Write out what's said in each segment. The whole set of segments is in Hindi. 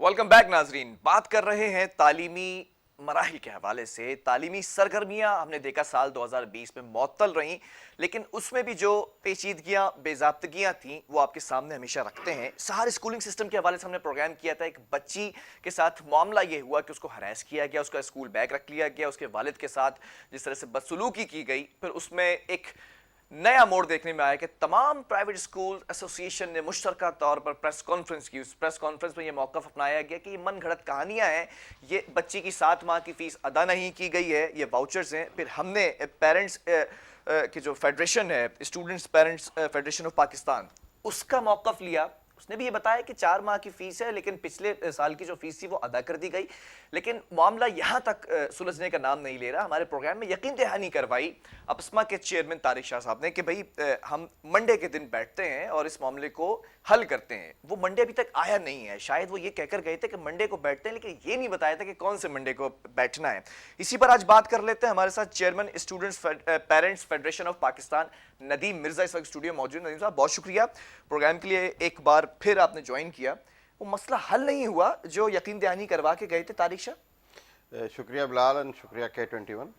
वेलकम बैक नाजरीन। बात कर रहे हैं तालीमी मराहिल के हवाले से। तालीमी सरगर्मियां हमने देखा साल 2020 में मुअत्तल रहीं, लेकिन उसमें भी जो पेचीदगियां बेजाब्तगियां थीं वो आपके सामने हमेशा रखते हैं। सहार स्कूलिंग सिस्टम के हवाले से हमने प्रोग्राम किया था। एक बच्ची के साथ मामला ये हुआ कि उसको हरास किया गया, उसका स्कूल बैग रख लिया गया, उसके वालिद के साथ जिस तरह से बदसलूकी की गई, फिर उसमें एक नया मोड़ देखने में आया कि तमाम प्राइवेट स्कूल एसोसिएशन ने मुश्तरका तौर पर प्रेस कॉन्फ्रेंस की। उस प्रेस कॉन्फ्रेंस में यह मौक़िफ़ अपनाया गया कि ये मन घड़त कहानियां हैं, ये बच्ची की 7 माह की फ़ीस अदा नहीं की गई है, ये वाउचर्स हैं। फिर हमने पेरेंट्स की जो फेडरेशन है, students parents federation of Pakistan, उसका मौक़िफ़ लिया। उसने भी ये बताया कि 4 माह की फ़ीस है, लेकिन पिछले साल की जो फ़ीस थी वो अदा कर दी गई। लेकिन मामला यहाँ तक सुलझने का नाम नहीं ले रहा। हमारे प्रोग्राम में यकीन दहानी करवाई अपस्मा के चेयरमैन तारिक शाह साहब ने कि भाई हम मंडे के दिन बैठते हैं और इस मामले को हल करते हैं। वो मंडे अभी तक आया नहीं है। शायद वो ये कहकर गए थे कि मंडे को बैठते हैं, लेकिन ये नहीं बताया था कि कौन से मंडे को बैठना है। इसी पर आज बात कर लेते हैं। हमारे साथ chairman students parents federation of Pakistan Nadeem Mirza इस वक्त स्टूडियो मौजूद। नदीम साहब, बहुत शुक्रिया प्रोग्राम के लिए, एक बार फिर आपने ज्वाइन किया। वो मसला हल नहीं हुआ जो यकीन दहानी करवा के गए थे तारिक शाह। शुक्रिया बिलाल और शुक्रिया K21।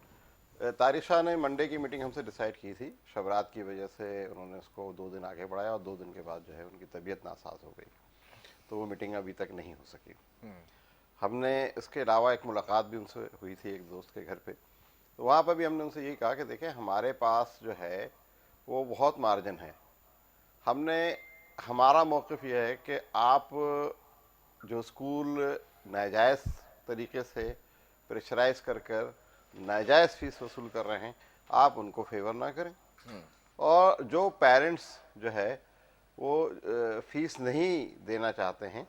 तारिक शाह ने मंडे की मीटिंग हमसे डिसाइड की थी। शबरात की वजह से उन्होंने उसको 2 दिन आगे बढ़ाया और 2 दिन के बाद जो है उनकी तबीयत नासाज हो गई, तो वो मीटिंग अभी तक नहीं हो सकी। हमने इसके अलावा एक मुलाकात भी उनसे हुई थी एक दोस्त के घर पे, तो वहाँ पर भी हमने उनसे यही कहा कि देखें, हमारे पास जो है वो बहुत मार्जिन है। हमारा मौक़िफ़ यह है कि आप जो स्कूल नाजायज़ तरीके से प्रेशराइज कर नाजायज़ फ़ीस वसूल कर रहे हैं, आप उनको फेवर ना करें। और जो पेरेंट्स जो है वो फ़ीस नहीं देना चाहते हैं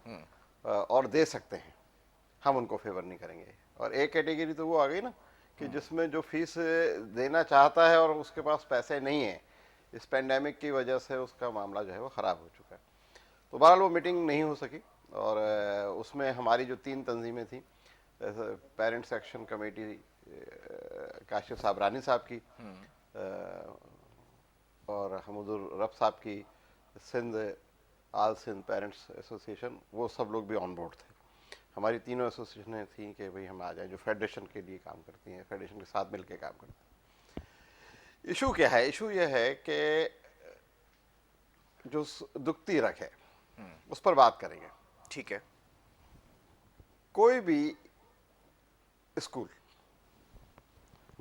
और दे सकते हैं, हम उनको फेवर नहीं करेंगे। और एक कैटेगरी तो वो आ गई ना कि जिसमें जो फ़ीस देना चाहता है और उसके पास पैसे नहीं है, इस पेंडेमिक की वजह से उसका मामला जो है वो ख़राब हो चुका है। तो बहरहाल वो मीटिंग नहीं हो सकी और उसमें हमारी जो 3 तंजीमें थी, पेरेंट्स एक्शन कमेटी काशिफ साबरानी साहब की और हमदुर रब साहब की, सिंध आल सिंध पेरेंट्स एसोसिएशन, वो सब लोग भी ऑन बोर्ड थे। हमारी तीनों एसोसिएशनें थी कि भाई हम आ जाएं, जो फेडरेशन के लिए काम करती हैं, फेडरेशन के साथ मिलकर काम करती हैं। इशू क्या है? इशू यह है कि जो दुखती रख है उस पर बात करेंगे। ठीक है। कोई भी स्कूल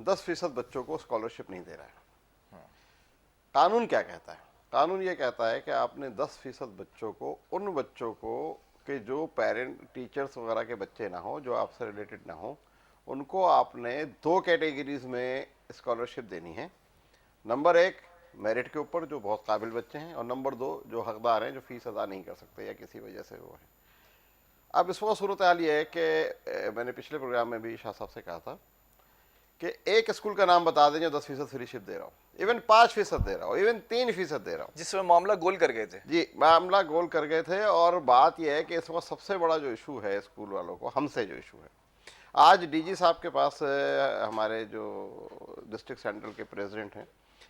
10% बच्चों को स्कॉलरशिप नहीं दे रहा है। कानून क्या कहता है? कानून ये कहता है कि आपने 10% बच्चों को, उन बच्चों को कि जो पेरेंट टीचर्स वगैरह के बच्चे ना हो, जो आपसे रिलेटेड ना हो, उनको आपने 2 कैटेगरीज में स्कॉलरशिप देनी है। नंबर 1 मेरिट के ऊपर, जो बहुत काबिल बच्चे हैं, और नंबर 2 जो हकदार हैं, जो फीस अदा नहीं कर सकते या किसी वजह से वो है। अब इस वक्त सूरत हाल ये है कि मैंने पिछले प्रोग्राम में भी शाह साहब से कहा था कि एक स्कूल का नाम बता दें जो 10% फ्रीशिप दे रहा हो, इवन 5% दे रहा हो, इवन 3% दे रहा हो, जिसमें मामला गोल कर गए थे। जी, मामला गोल कर गए थे। और बात यह है कि इस वक्त सबसे बड़ा जो इशू है स्कूल वालों को, हमसे जो इशू है, आज डीजी साहब के पास हमारे जो डिस्ट्रिक्ट सेंट्रल के प्रेसिडेंट हैं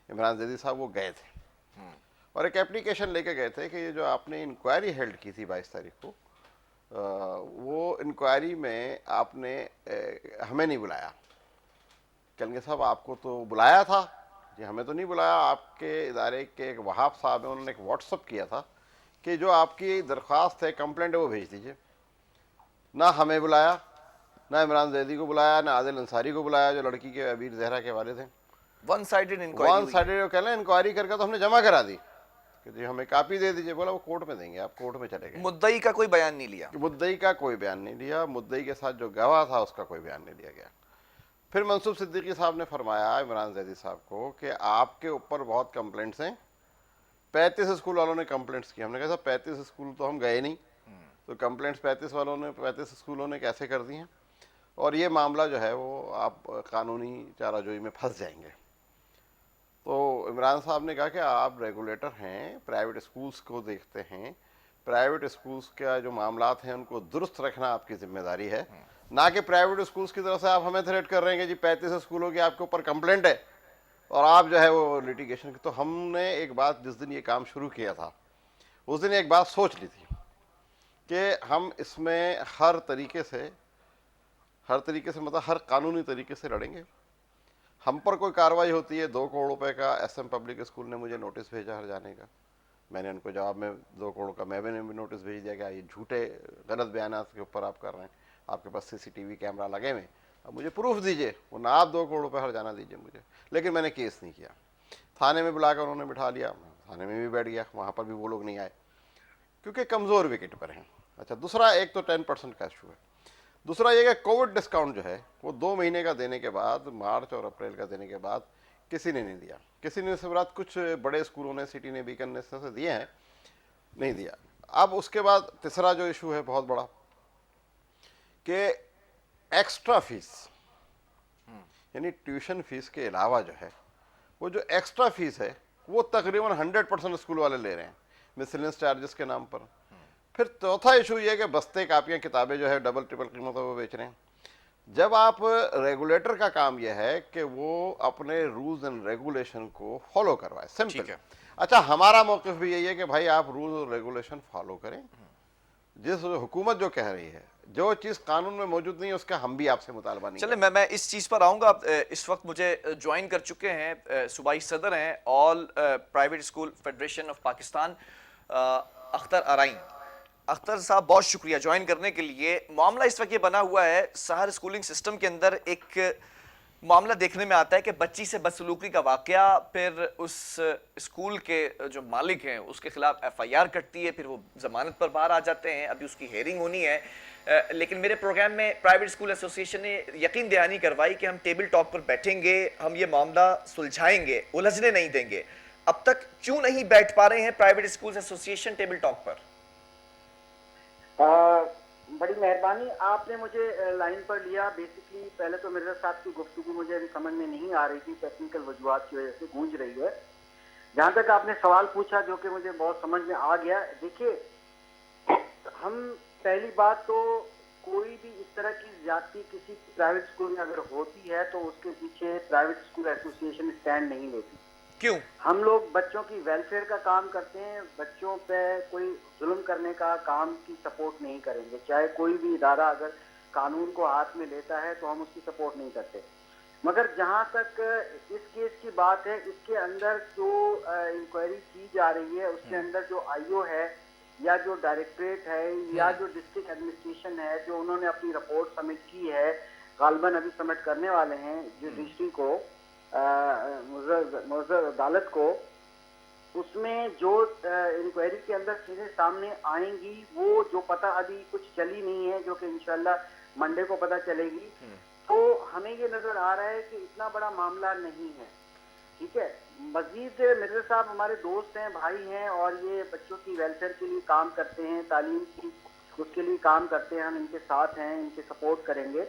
इमरान जैदी साहब, वो गए थे और एक एप्लीकेशन लेके गए थे कि ये जो आपने इंक्वायरी हेल्ड की थी 22 तारीख को, वो इंक्वायरी में आपने हमें नहीं बुलाया। कहेंगे साहब आपको तो बुलाया था। जी, हमें तो नहीं बुलाया। आपके इदारे के एक वहाब साहब हैं, उन्होंने एक व्हाट्सअप किया था कि जो आपकी दरख्वास्त है, कंप्लेंट है, वो भेज दीजिए। ना हमें बुलाया, ना इमरान जैदी को बुलाया, ना आदिल अंसारी को बुलाया जो लड़की के अबीर जहरा के वाले थे। One sided inquiry. One sided कह लें, इंक्वायरी करके तो हमने जमा करा दी कि जी हमें कापी दे दीजिए। बोला वो कोर्ट में देंगे, आप कोर्ट में चले गए। मुद्दई का कोई बयान नहीं लिया। मुद्दई का कोई बयान नहीं लिया। मुद्दई के साथ जो गवाह था उसका कोई बयान नहीं लिया गया। फिर मंसूर सिद्दीकी साहब ने फरमाया इमरान जैदी साहब को कि आपके ऊपर बहुत कंप्लेंट्स हैं। 35 स्कूल वालों ने कंप्लेंट्स की। हमने कहा साहब 35 स्कूल तो हम गए नहीं, तो कंप्लेंट्स 35 स्कूलों ने कैसे कर दी हैं, और ये मामला जो है वो आप कानूनी चाराजोई में फंस जाएंगे। तो इमरान साहब ने कहा कि आप रेगुलेटर हैं, प्राइवेट स्कूल्स को देखते हैं, प्राइवेट स्कूल्स का जो मामलात हैं उनको दुरुस्त रखना आपकी जिम्मेदारी है, ना कि प्राइवेट स्कूल्स की तरफ से आप हमें थ्रेट कर रहे हैं कि जी 35 स्कूलों की आपके ऊपर कंप्लेंट है और आप जो है वो लिटिगेशन। तो हमने एक बात, जिस दिन ये काम शुरू किया था उस दिन एक बात सोच ली थी कि हम इसमें हर तरीके से मतलब हर कानूनी तरीके से लड़ेंगे। हम पर कोई कार्रवाई होती है, 2 करोड़ रुपए का एसएम पब्लिक स्कूल ने मुझे नोटिस भेजा हर जाने का, मैंने उनको जवाब में 2 करोड़ का मैंने भी नोटिस भेज दिया कि ये झूठे गलत बयान के ऊपर आप कर रहे हैं, आपके पास सीसीटीवी कैमरा लगे हुए, अब मुझे प्रूफ दीजिए, वरना आप 2 करोड़ रुपए हर जाना दीजिए मुझे। लेकिन मैंने केस नहीं किया, थाने में बुलाकर उन्होंने बिठा लिया, थाने में भी बैठ गया, वहाँ पर भी वो लोग नहीं आए क्योंकि कमज़ोर विकेट पर हैं। अच्छा, दूसरा एक तो 10% का इशू है, दूसरा ये कि कोविड डिस्काउंट जो है वो 2 महीने का देने के बाद, मार्च और अप्रैल का देने के बाद किसी ने नहीं दिया, किसी ने सिर्फ कुछ बड़े स्कूलों ने, सिटी ने, बीकन ने से दिए हैं, नहीं दिया। अब उसके बाद तीसरा जो इशू है बहुत बड़ा कि एक्स्ट्रा फीस, यानी ट्यूशन फीस के अलावा जो है वो जो एक्स्ट्रा फीस है वो तकरीबन 100% स्कूल वाले ले रहे हैं मिसलेनियस चार्जेस के नाम पर। फिर चौथा इशू ये है कि बस्ते, कापियाँ, किताबें जो है डबल ट्रिपल कीमतों पर बेच रहे हैं। जब आप रेगुलेटर का काम यह है कि वो अपने रूल्स एंड रेगुलेशन को फॉलो करवाए, सिंपल। अच्छा, हमारा मौक़िफ़ भी यही है कि भाई आप रूल्स और रेगुलेशन फॉलो करें, जिस हुकूमत जो कह रही है, जो चीज़ कानून में मौजूद नहीं है उसका हम भी आपसे मुतालबा नहीं। चले, मैं इस चीज़ पर आऊँगा। आप इस वक्त मुझे ज्वाइन कर चुके हैं, सूबाई सदर हैं all private school federation of Pakistan, Akhtar Arain. Akhtar साहब, बहुत शुक्रिया ज्वाइन करने के लिए। मामला इस वक्त ये बना हुआ है, शहर स्कूलिंग सिस्टम के अंदर एक मामला देखने में आता है कि बच्ची से बदसलूकी का वाकया, फिर उस स्कूल के जो मालिक हैं उसके खिलाफ एफआईआर कटती है, फिर वो जमानत पर बाहर आ जाते हैं, अभी उसकी हेयरिंग होनी है। लेकिन मेरे प्रोग्राम में प्राइवेट स्कूल एसोसिएशन ने यकीन दहानी करवाई कि हम टेबल टॉक पर बैठेंगे, हम ये मामला सुलझाएंगे, उलझने नहीं देंगे। अब तक क्यों नहीं बैठ पा रहे हैं private school association table talk पर? बड़ी मेहरबानी, आपने मुझे लाइन पर लिया। बेसिकली पहले तो मिर्जा साहब की गुफ्तगू मुझे अभी समझ में नहीं आ रही थी, टेक्निकल वजूहात की वजह से गूंज रही है। जहां तक आपने सवाल पूछा जो कि मुझे बहुत समझ में आ गया, देखिए, हम पहली बात तो कोई भी इस तरह की ज्यादती किसी प्राइवेट स्कूल में अगर होती है तो उसके पीछे प्राइवेट स्कूल एसोसिएशन स्टैंड नहीं लेती। क्यों? हम लोग बच्चों की वेलफेयर का काम करते हैं, बच्चों पे कोई जुल्म करने का काम की सपोर्ट नहीं करेंगे। चाहे कोई भी इदारा अगर कानून को हाथ में लेता है तो हम उसकी सपोर्ट नहीं करते। मगर जहां तक इस केस की बात है, इसके अंदर जो इंक्वायरी की जा रही है उसके अंदर जो आईओ है या जो डायरेक्टरेट है या जो डिस्ट्रिक्ट एडमिनिस्ट्रेशन है, जो उन्होंने अपनी रिपोर्ट सबमिट की है, गालबन अभी सबमिट करने वाले हैं जुडिशरी को, मुअज़्ज़र अदालत को, उसमें जो इंक्वायरी के अंदर चीजें सामने आएंगी, वो जो पता अभी कुछ चली नहीं है, जो कि इंशाल्लाह मंडे को पता चलेगी, तो हमें ये नजर आ रहा है कि इतना बड़ा मामला नहीं है। ठीक है, मजीद मिर्जा साहब हमारे दोस्त हैं, भाई हैं, और ये बच्चों की वेलफेयर के लिए काम करते हैं, तालीम की उसके लिए काम करते हैं, हम इनके साथ हैं, इनके सपोर्ट करेंगे।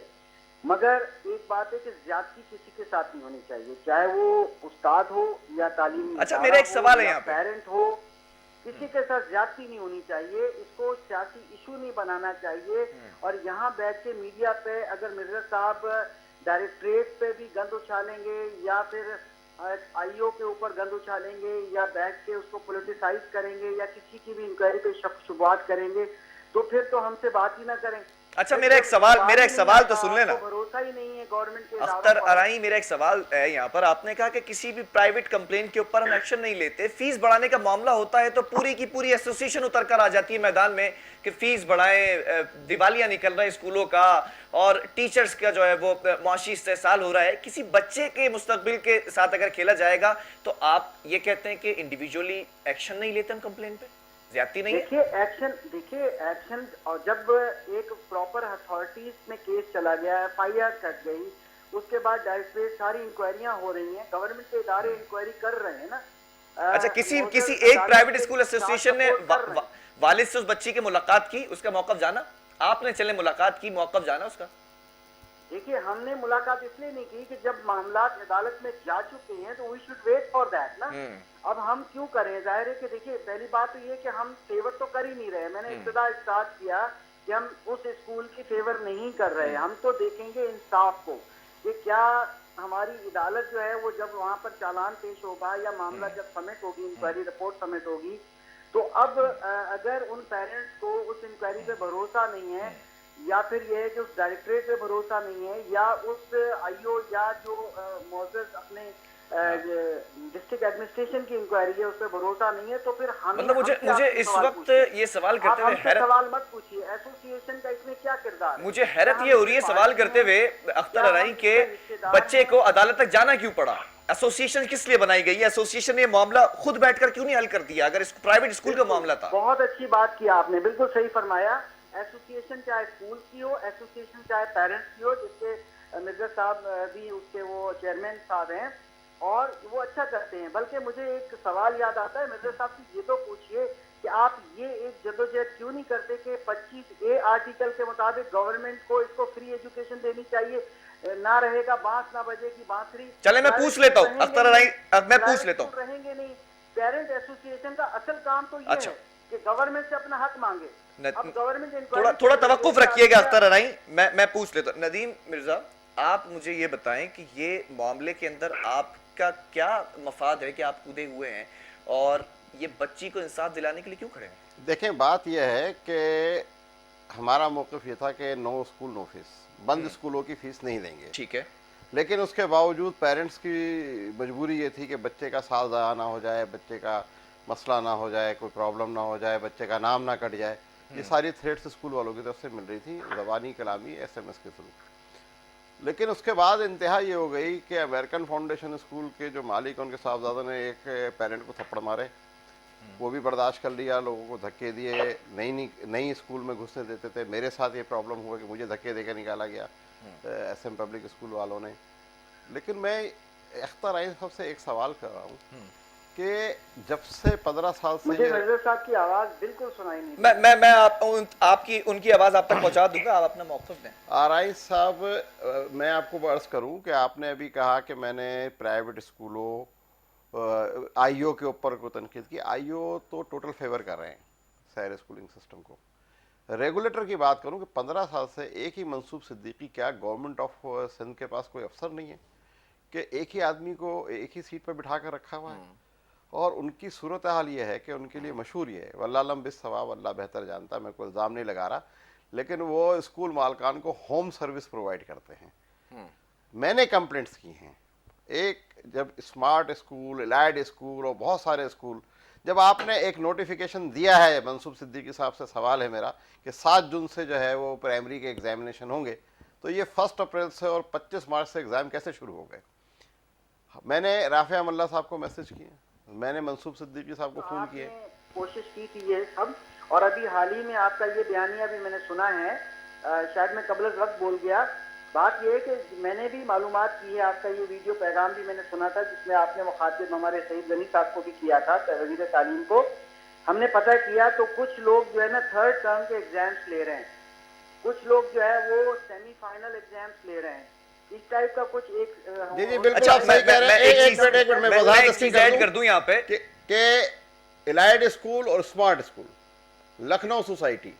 मगर एक बात है कि ज्यादती किसी के साथ नहीं होनी चाहिए, चाहे वो उस्ताद हो या तालीमी अच्छा, मेरा एक सवाल है, यहाँ पे पेरेंट हो, किसी के साथ ज्यादती नहीं होनी चाहिए। इसको सियासी इशू नहीं बनाना चाहिए। और यहाँ बैठ के मीडिया पे अगर मिर्जा साहब डायरेक्टरेट पे भी गंद उछालेंगे या फिर आईओ के ऊपर गंद उछालेंगे या बैठ के उसको पॉलिटिसाइज करेंगे या किसी की भी इंक्वायरी पे शक शुबहात करेंगे, तो फिर तो हमसे बात ही ना करें। अच्छा, मेरा एक सवाल तो सुन लेना। भरोसा ही नहीं है गवर्नमेंट के। अख्तर अराई, मेरा एक सवाल है यहाँ पर। आपने कहा कि किसी भी प्राइवेट कंप्लेंट के ऊपर हम एक्शन नहीं लेते, फीस बढ़ाने का मामला होता है तो पूरी की पूरी एसोसिएशन उतर कर आ जाती है मैदान में कि फीस बढ़ाएं, दिवालिया निकल रहा है स्कूलों का और टीचर्स का जो है वो मुआशी इस्तेहसाल हो रहा है। किसी बच्चे के मुस्तकबिल के साथ अगर खेला जाएगा तो आप ये कहते हैं कि इंडिविजुअली एक्शन नहीं लेते हम कंप्लेंट पे? ज्यादती नहीं है? देखिए एक्शन, और जब एक प्रॉपर अथॉरिटीज में केस चला गया, एफआईआर कट गई, उसके बाद डायरेक्टरेट सारी इंक्वायरियां हो रही हैं, गवर्नमेंट के इदारे इंक्वायरी कर रहे हैं ना। अच्छा, किसी एक प्राइवेट स्कूल एसोसिएशन ने वालिद से उस बच्ची की मुलाकात की, उसका मौक़िफ़ जाना? आपने चले मुलाकात की, मौक़िफ़ जाना उसका? देखिए, हमने मुलाकात इसलिए नहीं की कि जब मामला अदालत में जा चुके हैं तो we should wait for that ना। अब हम क्यों करें? जाहिर है कि देखिए, पहली बात तो ये कि हम फेवर तो कर ही नहीं रहे। मैंने इब्तिदा स्टार्ट किया कि हम उस स्कूल की फेवर नहीं कर रहे, हम तो देखेंगे इंसाफ को कि क्या हमारी अदालत जो है वो जब वहां पर चालान पेश होगा या मामला जब सबमिट होगी, इंक्वायरी रिपोर्ट सबमिट होगी, तो अब अगर उन पेरेंट्स को उस इंक्वायरी पे भरोसा नहीं है, या फिर ये है कि उस डायरेक्टरेट पे भरोसा नहीं है, या उस आईओ या जो मौजूद अपने डिस्ट्रिक्ट एडमिनिस्ट्रेशन की इंक्वायरी है उस पर भरोसा नहीं है, तो फिर हमें मतलब मुझे हमसे मुझे आपसे इस सवाल वक्त पूछिए। ये सवाल आप करते हुए हमसे हैरत सवाल मत पूछिए, एसोसिएशन का इसमें क्या किरदार है? मुझे हैरत क्या ये हम हो रही है इसके सवाल पार्टी करते हैं? हुए अख्तर क्या हम अराई के इसके रिश्तेदार बच्चे हैं? को अदालत तक जाना क्यों पड़ा? एसोसिएशन किस लिए बनाई गई है? एसोसिएशन ने मामला खुद बैठकर क्यों नहीं हल कर दिया अगर इस प्राइवेट स्कूल का मामला था? बहुत अच्छी बात की आपने, बिल्कुल सही फरमाया। एसोसिएशन चाहे स्कूल की हो, एसोसिएशन चाहे पेरेंट्स की हो, जिसके मिर्जा साहब भी उसके वो चेयरमैन साहब हैं और वो अच्छा करते हैं। बल्कि मुझे एक सवाल याद आता है, मिर्जा साहब से ये तो पूछिए कि आप ये एक जदोजहद क्यों नहीं करते कि 25A आर्टिकल के मुताबिक गवर्नमेंट को इसको फ्री एजुकेशन देनी चाहिए, ना रहेगा बांस ना बजेगी बांसुरी। चले मैं पूछ लेता हूं अख्तर अराई, अब मैं पूछ लेता हूं। रहेंगे नहीं। पेरेंट एसोसिएशन का असल काम तो ये अच्छा। है कि गवर्नमेंट से अपना हक मांगे। अब गवर्नमेंट थोड़ा थोड़ा तवक्कुफ रखिएगा अख्तर अराई, मैं पूछ लेता हूं। नदीम मिर्जा, आप मुझे ये बताएं कि ये मामले के अंदर आपका क्या मफाद है कि आप कूदे हुए हैं और ये बच्ची को इंसाफ दिलाने के लिए क्यों खड़े हैं? देखें, बात यह है कि हमारा मौक़िफ़ ये था कि नो स्कूल नो फीस, बंद स्कूलों की फ़ीस नहीं देंगे। ठीक है, लेकिन उसके बावजूद पेरेंट्स की मजबूरी ये थी कि बच्चे का साल ज़ाया ना हो जाए, बच्चे का मसला ना हो जाए, कोई प्रॉब्लम ना हो जाए, बच्चे का नाम ना कट जाए। ये सारी थ्रेट्स स्कूल वालों की तरफ से मिल रही थी, ज़बानी कलामी SMS के थ्रू। लेकिन उसके बाद इंतहा ये हो गई कि अमेरिकन फाउंडेशन स्कूल के जो मालिक उनके साहबजादा ने एक पेरेंट को थप्पड़ मारे, वो भी बर्दाश्त कर लिया, लोगों को धक्के दिए, नई स्कूल में घुसने देते थे। मेरे साथ ये प्रॉब्लम हुआ कि मुझे धक्के देकर निकाला गया SM पब्लिक स्कूल वालों ने। लेकिन मैं अख्तर अराई साहब से एक सवाल कर रहा हूँ कि जब से 15 साल से मुझे मिर्जा साहब की आवाज बिल्कुल सुनाई नहीं। मैं आपकी उनकी आवाज आप तक पहुंचा दूंगा, आप अपना मौक़िफ़ दें। आरआई साहब, मैं आपको अर्ज करूं कि आपने अभी कहा कि मैंने प्राइवेट स्कूलों आईओ के ऊपर को तनकीद की। आईओ तो टोटल फेवर कर रहे हैं शहर स्कूलिंग सिस्टम को। रेगुलेटर की बात करूं कि 15 साल से एक ही मंसूब सिद्दीकी, क्या गवर्नमेंट ऑफ सिंध के पास कोई अफसर नहीं है कि एक ही आदमी को एक ही सीट पर बिठा कर रखा हुआ है? और उनकी सूरत हाल ये है कि उनके लिए मशहूर ये है, वल्लाह अलम बिस सवाब, अल्लाह बेहतर जानता है, मैं कोई इल्ज़ाम नहीं लगा रहा, लेकिन वो स्कूल मालकान को होम सर्विस प्रोवाइड करते हैं। मैंने कंप्लेंट्स की हैं। एक जब स्मार्ट स्कूल, एलाइड स्कूल और बहुत सारे स्कूल, जब आपने एक नोटिफिकेशन दिया है, मंसूब सिद्दीकी साहब से सवाल है मेरा कि 7 जून से जो है वो प्राइमरी के एग्जामिनेशन होंगे, तो ये 1 अप्रैल से और 25 मार्च से एग्ज़ाम कैसे शुरू हो गए? मैंने राफ़िया अमल्ला साहब को मैसेज किए, मैंने मंसूब सिद्दीकी साहब को फ़ोन किए, कोशिश की थी ये सब। और अभी हाल ही में आपका ये बयानिया भी मैंने सुना है, शायद मैं कबल वक्त बोल गया। बात ये है कि मैंने भी मालूमात की है, आपका ये वीडियो पैगाम भी मैंने सुना था जिसमें आपने मुखातिब हमारे सईद गनी साहब को भी किया था, वज़ीर तालीम को। हमने पता किया तो कुछ लोग जो है ना 3rd टर्म के एग्जाम्स ले रहे हैं, कुछ लोग जो है वो सेमीफाइनल एग्जाम्स ले रहे हैं, इस टाइप का कुछ एक जी जी बिल्कुल अच्छा, आप सही कह रहे हैं। एक मिनट मैं वजाहत एक चीज ऐड कर दूं यहाँ पे कि एलाइड स्कूल और स्मार्ट स्कूल लखनऊ सोसाइटी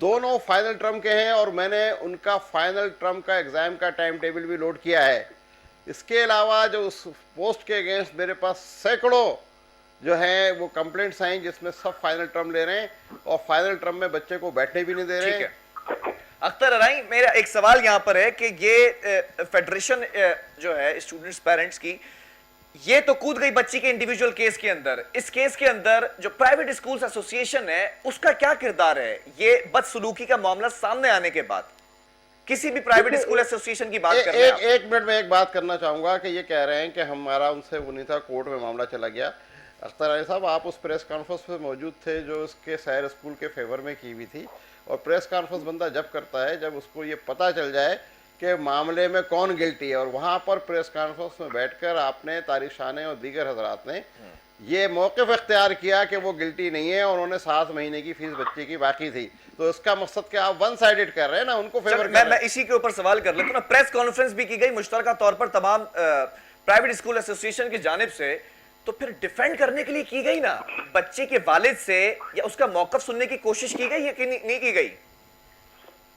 दोनों फाइनल टर्म के हैं और मैंने उनका फाइनल टर्म का एग्जाम का टाइम टेबल भी लोड किया है। इसके अलावा जो उस पोस्ट के अगेंस्ट मेरे पास सैकड़ों जो हैं वो कंप्लेंट्स आई जिसमें सब फाइनल टर्म ले रहे हैं और फाइनल टर्म में बच्चे को बैठने भी नहीं दे रहे हैं। ठीक है अख्तर अराई, मेरा एक सवाल यहाँ पर है कि ये फेडरेशन जो है स्टूडेंट्स पेरेंट्स की, ये तो कूद गई बच्ची के इंडिविजुअल केस के अंदर। इस केस के अंदर जो प्राइवेट स्कूल्स एसोसिएशन है उसका क्या किरदार है? ये बदसलूकी का मामला सामने आने के बाद किसी भी प्राइवेट स्कूल एसोसिएशन की बात कर रहे हैं? एक मिनट में एक बात करना चाहूंगा कि ये कह रहे हैं कि हमारा उनसे वो नहीं था, कोर्ट में मामला चला गया। अख्तर अली साहब, आप उस प्रेस कॉन्फ्रेंस पे मौजूद थे जो उसके शहर स्कूल के फेवर में की हुई थी। और प्रेस कॉन्फ्रेंस बंदा जब करता है जब उसको ये पता चल जाए कि मामले में कौन गिल्टी है, और वहाँ पर प्रेस कॉन्फ्रेंस में बैठकर आपने तारिक शाह ने और दीगर हजरात ने ये मौक़िफ़ इख्तियार किया कि वो गिल्टी नहीं है और उन्होंने 7 महीने की फीस बच्चे की बाकी थी, तो इसका मकसद क्या आप वन साइडेड कर रहे हैं ना, उनको फेवर कर रहे हैं। मैं इसी के ऊपर सवाल कर लेता हूं ना। प्रेस कॉन्फ्रेंस भी की गई मुश्तरका तौर पर तमाम प्राइवेट स्कूल एसोसिएशन की जानिब से, तो फिर डिफेंड करने के लिए की गई ना बच्चे के वालिद से, या उसका मौक़िफ़ सुनने की कोशिश की गई या कि नहीं की गई?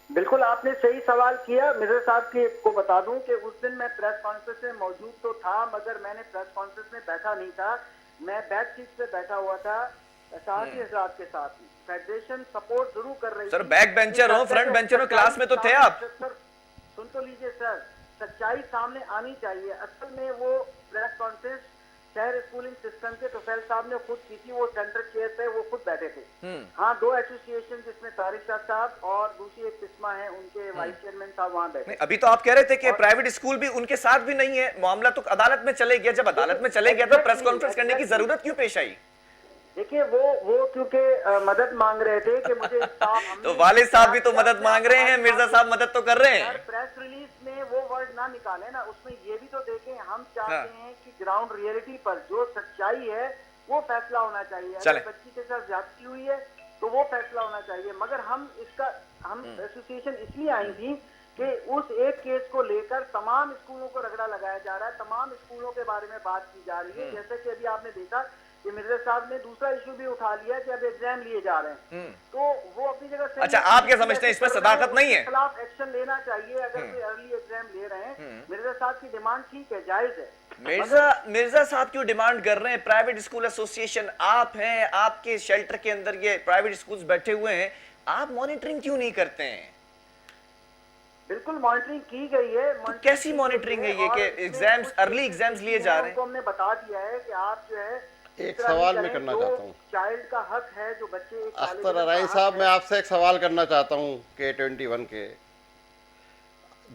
बिल्कुल आपने सही सवाल किया। मिर्जा साहब के को बता दूं कि उस दिन मैं प्रेस कॉन्फ्रेंस में मौजूद तो था, मगर मैंने प्रेस कॉन्फ्रेंस में बैठा नहीं था, मैं बैक सीट पे बैठा हुआ था। साहसी हजरात के साथ ही फेडरेशन सपोर्ट जरूर कर रही सर, थी। बैक बेंचर हो, फ्रंट बेंचर हो, क्लास में तो थे आप। सर सुन तो लीजिए सर, सच्चाई सामने आनी चाहिए। असल में वो प्रेस कॉन्फ्रेंस शहर स्कूलिंग सिस्टम के तोफैल साहब ने खुद की थी, वो सेंटर चेयर पे वो खुद बैठे थे। हाँ, 2 एसोसिएशन जिसमें तारिक शाह साहब और दूसरी एक किस्मा है उनके वाइस चेयरमैन साहब वहां बैठे। नहीं, अभी तो आप कह रहे थे कि प्राइवेट स्कूल भी उनके साथ भी नहीं है, मामला तो अदालत में चले गया। जब अदालत में चले गया तो प्रेस कॉन्फ्रेंस करने की जरूरत क्यों पेश आई? देखिए वो क्योंकि मदद मांग रहे थे कि मुझे तो वालिद साहब भी तो मदद मांग रहे हैं, मिर्जा साहब मदद तो कर रहे हैं। प्रेस रिलीज में वो वर्ड ना निकाले ना, उसमें ये भी तो देखें। हम चाहते हैं कि ग्राउंड रियलिटी पर जो सच्चाई है वो फैसला होना चाहिए। अगर बच्ची के साथ ज्यादती हुई है तो वो फैसला होना चाहिए। मगर हम एसोसिएशन इसलिए आई थी कि उस एक केस को लेकर तमाम स्कूलों को रगड़ा लगाया जा रहा है, तमाम स्कूलों के बारे में बात की जा रही है। जैसे कि अभी आपने देखा कि मिर्जा साहब ने दूसरा इशू भी उठा लिया कि अब एग्जाम लिए जा रहे हैं, तो वो अपनी जगह से। अच्छा, आप क्या समझते हैं इसमें सदाकत नहीं है? खिलाफ एक्शन लेना चाहिए अगर कोई अर्ली एग्जाम ले रहे हैं। मिर्जा साहब की डिमांड ठीक है, जायज है। मिर्जा साहब क्यों डिमांड कर रहे हैं? प्राइवेट स्कूल एसोसिएशन आप हैं, आपके शेल्टर के अंदर ये प्राइवेट स्कूल्स बैठे हुए हैं, आप मॉनिटरिंग क्यों नहीं करते हैं? बिल्कुल मॉनिटरिंग की गई है। तो कैसी मॉनिटरिंग है ये कि एग्जाम्स, अर्ली एग्जाम्स लिए जा रहे हैं? हमने बता दिया है कि आप जो है एक सवाल मैं करना चाहता हूँ। चाइल्ड का हक है जो बच्चे। अख्तर अराई साहब, मैं आपसे एक सवाल करना चाहता हूँ K21 के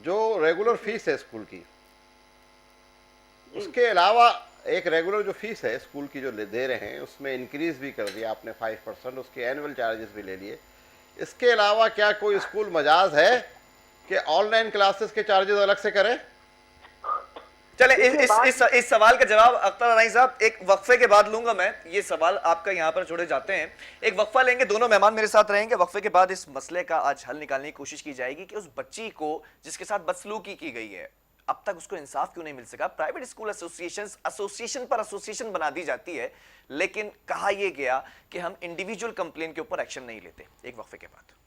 जो रेगुलर फीस है स्कूल की, उसके अलावा एक रेगुलर जो फीस है स्कूल की जो दे रहे हैं उसमें इंक्रीज भी कर दिया आपने 5%, उसके एनुअल चार्जेस भी ले लिए। इसके अलावा क्या कोई स्कूल मजाज है कि ऑनलाइन क्लासेस के चार्जेस अलग से करें? चले इस सवाल का जवाब अख्तर अराई साहब एक वक्फे के बाद लूंगा मैं। ये सवाल आपका यहाँ पर छोड़े जाते हैं, एक वक्फा लेंगे, दोनों मेहमान मेरे साथ रहेंगे। वक्फे के बाद इस मसले का आज हल निकालने की कोशिश की जाएगी कि उस बच्ची को जिसके साथ बदसलूकी की गई है अब तक उसको इंसाफ क्यों नहीं मिल सका। प्राइवेट स्कूल एसोसिएशन पर एसोसिएशन बना दी जाती है, लेकिन कहा यह गया कि हम इंडिविजुअल कंप्लेन के ऊपर एक्शन नहीं लेते। एक वक्फे के बाद